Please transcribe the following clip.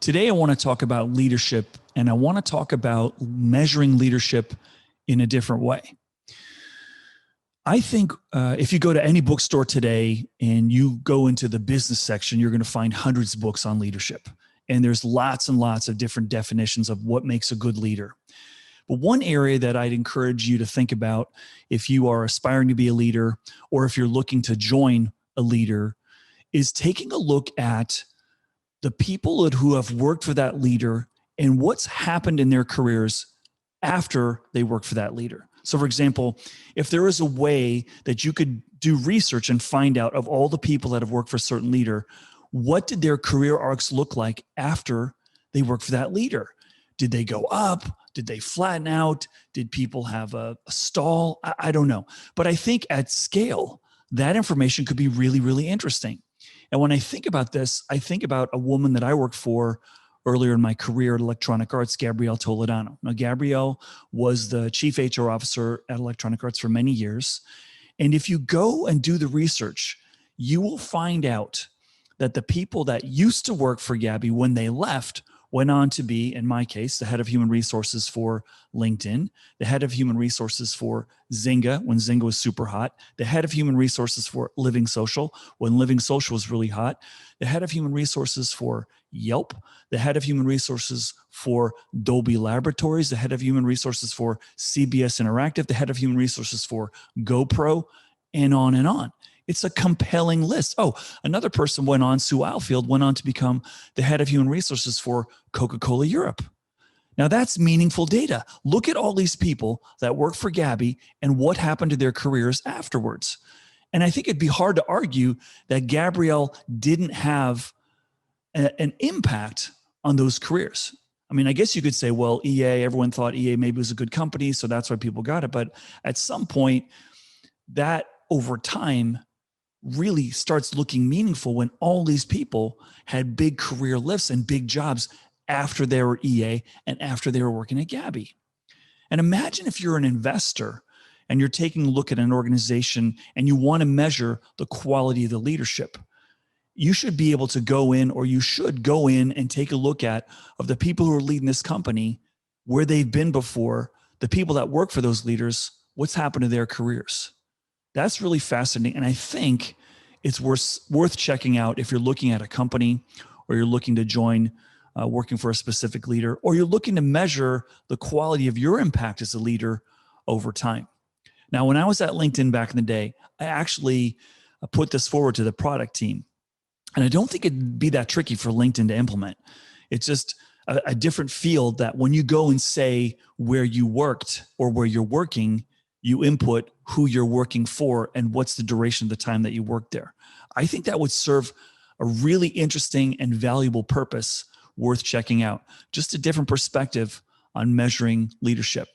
Today, I want to talk about leadership, and I want to talk about measuring leadership in a different way. I think if you go to any bookstore today and you go into the business section, you're going to find hundreds of books on leadership. And there's lots and lots of different definitions of what makes a good leader. But one area that I'd encourage you to think about if you are aspiring to be a leader or if you're looking to join a leader is taking a look at the people who have worked for that leader and what's happened in their careers after they work for that leader. So for example, if there is a way that you could do research and find out of all the people that have worked for a certain leader, what did their career arcs look like after they worked for that leader? Did they go up? Did they flatten out? Did people have a stall? I don't know. But I think at scale, that information could be really, really interesting. And when I think about this, I think about a woman that I worked for earlier in my career at Electronic Arts, Gabrielle Toledano. Now, Gabrielle was the chief HR officer at Electronic Arts for many years. And if you go and do the research, you will find out that the people that used to work for Gabby when they left went on to be, in my case, the head of human resources for LinkedIn, the head of human resources for Zynga when Zynga was super hot, the head of human resources for Living Social when Living Social was really hot, the head of human resources for Yelp, the head of human resources for Dolby Laboratories, the head of human resources for CBS Interactive, the head of human resources for GoPro, and on and on. It's a compelling list. Oh, another person went on, Sue Alfield, went on to become the head of human resources for Coca-Cola Europe. Now that's meaningful data. Look at all these people that work for Gabby and what happened to their careers afterwards. And I think it'd be hard to argue that Gabrielle didn't have an impact on those careers. I mean, I guess you could say, well, EA, everyone thought EA maybe was a good company, so that's why people got it. But at some point, that over time really starts looking meaningful when all these people had big career lifts and big jobs after they were EA and after they were working at Gabby. And imagine if you're an investor and you're taking a look at an organization and you want to measure the quality of the leadership. You should be able to go in, or you should go in and take a look at of the people who are leading this company, where they've been before, the people that work for those leaders, what's happened to their careers. That's really fascinating. And I think it's worth checking out if you're looking at a company or you're looking to join working for a specific leader, or you're looking to measure the quality of your impact as a leader over time. Now, when I was at LinkedIn back in the day, I actually put this forward to the product team. And I don't think it'd be that tricky for LinkedIn to implement. It's just a different field that when you go and say where you worked or where you're working, you input who you're working for and what's the duration of the time that you worked there. I think that would serve a really interesting and valuable purpose worth checking out. Just a different perspective on measuring leadership.